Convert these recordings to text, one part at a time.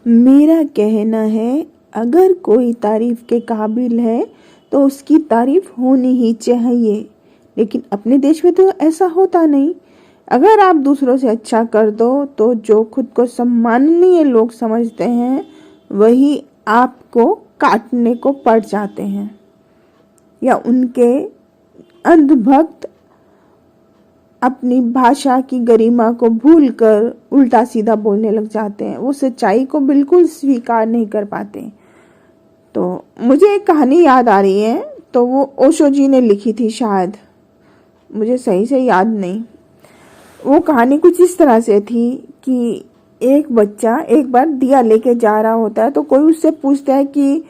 मेरा कहना है, अगर कोई तारीफ के काबिल है तो उसकी तारीफ होनी ही चाहिए, लेकिन अपने देश में तो ऐसा होता नहीं। अगर आप दूसरों से अच्छा कर दो तो जो खुद को सम्माननीय लोग समझते हैं वही आपको काटने को पड़ जाते हैं, या उनके अंधभक्त अपनी भाषा की गरिमा को भूलकर उल्टा सीधा बोलने लग जाते हैं। वो सच्चाई को बिल्कुल स्वीकार नहीं कर पाते। तो मुझे एक कहानी याद आ रही है, तो वो ओशो जी ने लिखी थी शायद, मुझे सही से याद नहीं। वो कहानी कुछ इस तरह से थी कि एक बच्चा एक बार दिया लेके जा रहा होता है, तो कोई उससे पूछता है कि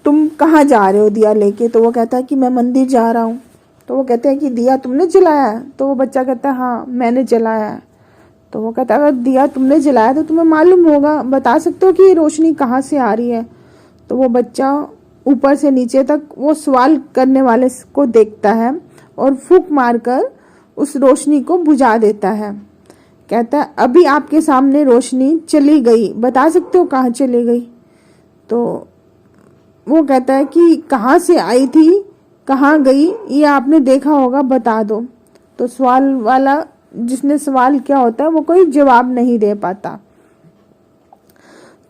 तुम कहाँ जा रहे हो दिया लेके। तो वो कहता है कि मैं मंदिर जा रहा हूँ। तो वो कहते हैं कि दिया तुमने जलाया है? तो वो बच्चा कहता है हाँ मैंने जलाया है। तो वो कहता है अगर दिया तुमने जलाया तो तुम्हें मालूम होगा, बता सकते हो कि ये रोशनी कहाँ से आ रही है? तो वो बच्चा ऊपर से नीचे तक वो सवाल करने वाले को देखता है और फूंक मारकर उस रोशनी को बुझा देता है। कहता है अभी आपके सामने रोशनी चली गई, बता सकते हो कहाँ चली गई? तो वो कहता है कि कहाँ से आई थी, कहाँ गई, ये आपने देखा होगा, बता दो। तो सवाल वाला जिसने सवाल किया होता है वो कोई जवाब नहीं दे पाता।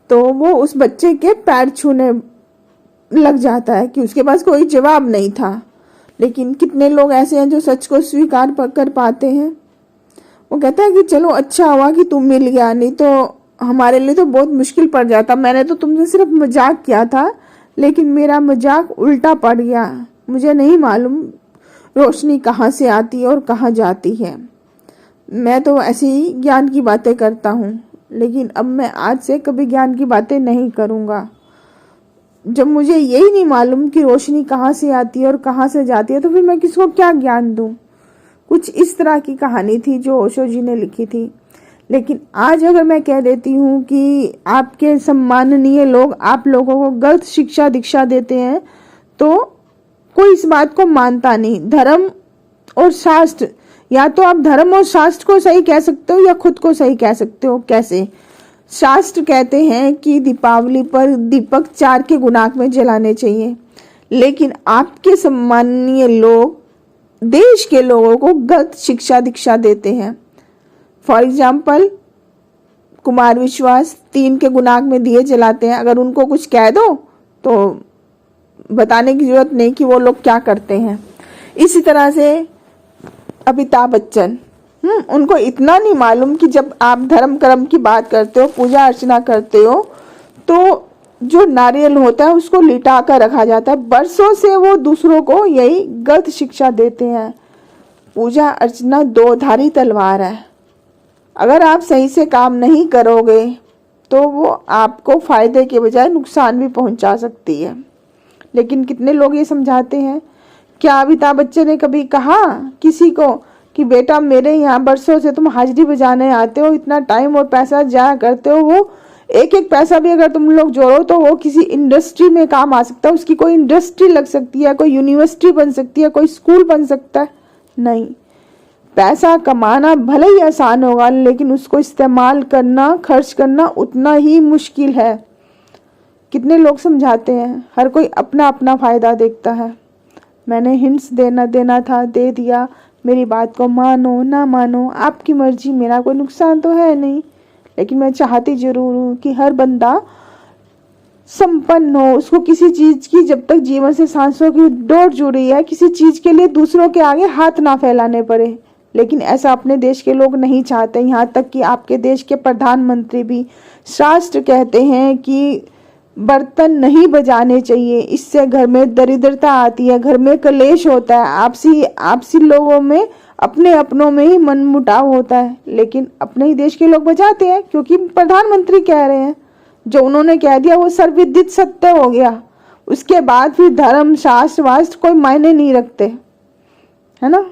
तो वो उस बच्चे के पैर छूने लग जाता है कि उसके पास कोई जवाब नहीं था। लेकिन कितने लोग ऐसे हैं जो सच को स्वीकार कर पाते हैं। वो कहता है कि चलो अच्छा हुआ कि तुम मिल गया, नहीं तो हमारे लिए तो बहुत मुश्किल पड़ जाता। मैंने तो तुमसे सिर्फ मजाक किया था, लेकिन मेरा मजाक उल्टा पड़ गया। मुझे नहीं मालूम रोशनी कहाँ से आती है और कहाँ जाती है। मैं तो ऐसी ही ज्ञान की बातें करता हूँ, लेकिन अब मैं आज से कभी ज्ञान की बातें नहीं करूँगा। जब मुझे यही नहीं मालूम कि रोशनी कहाँ से आती है और कहाँ से जाती है, तो फिर मैं किसको क्या ज्ञान दूँ। कुछ इस तरह की कहानी थी जो ओशो जी ने लिखी थी। लेकिन आज अगर मैं कह देती हूँ कि आपके सम्माननीय लोग आप लोगों को गलत शिक्षा दीक्षा देते हैं, तो कोई इस बात को मानता नहीं। धर्म और शास्त्र, या तो आप धर्म और शास्त्र को सही कह सकते हो या खुद को सही कह सकते हो। कैसे? शास्त्र कहते हैं कि दीपावली पर दीपक 4 के गुणाक में जलाने चाहिए, लेकिन आपके सम्माननीय लोग देश के लोगों को गलत शिक्षा दीक्षा देते हैं। फॉर एग्जाम्पल, कुमार विश्वास 3 के गुणाक में दिए जलाते हैं। अगर उनको कुछ कह दो तो बताने की जरूरत नहीं कि वो लोग क्या करते हैं। इसी तरह से अमिताभ बच्चन, उनको इतना नहीं मालूम कि जब आप धर्म कर्म की बात करते हो, पूजा अर्चना करते हो, तो जो नारियल होता है उसको लिटा कर रखा जाता है। बरसों से वो दूसरों को यही गलत शिक्षा देते हैं। पूजा अर्चना 2 धारी तलवार है। अगर आप सही से काम नहीं करोगे तो वो आपको फायदे के बजाय नुकसान भी पहुंचा सकती है। लेकिन कितने लोग ये समझाते हैं? क्या अमिताभ बच्चन ने कभी कहा किसी को कि बेटा मेरे यहाँ बरसों से तुम हाजिरी बजाने आते हो, इतना टाइम और पैसा जाया करते हो, वो एक एक पैसा भी अगर तुम लोग जोड़ो तो वो किसी इंडस्ट्री में काम आ सकता है, उसकी कोई इंडस्ट्री लग सकती है, कोई यूनिवर्सिटी बन सकती है, कोई स्कूल बन सकता है? नहीं। पैसा कमाना भले ही आसान होगा, लेकिन उसको इस्तेमाल करना, खर्च करना उतना ही मुश्किल है। कितने लोग समझाते हैं, हर कोई अपना अपना फायदा देखता है। मैंने हिंट्स देना था, दे दिया। मेरी बात को मानो ना मानो आपकी मर्जी, मेरा कोई नुकसान तो है नहीं। लेकिन मैं चाहती जरूर हूँ कि हर बंदा संपन्न हो, उसको किसी चीज की, जब तक जीवन से सांसों की डोर जुड़ी है, किसी चीज के लिए दूसरों के आगे हाथ ना फैलाने पड़े। लेकिन ऐसा अपने देश के लोग नहीं चाहते। यहाँ तक कि आपके देश के प्रधानमंत्री भी, शास्त्र कहते हैं कि बर्तन नहीं बजाने चाहिए, इससे घर में दरिद्रता आती है, घर में कलेश होता है, आपसी लोगों में, अपने अपनों में ही मनमुटाव होता है। लेकिन अपने ही देश के लोग बजाते हैं क्योंकि प्रधानमंत्री कह रहे हैं। जो उन्होंने कह दिया वो सर्वविदित सत्य हो गया। उसके बाद फिर धर्म शास्त्र वास्त्र कोई मायने नहीं रखते, है ना।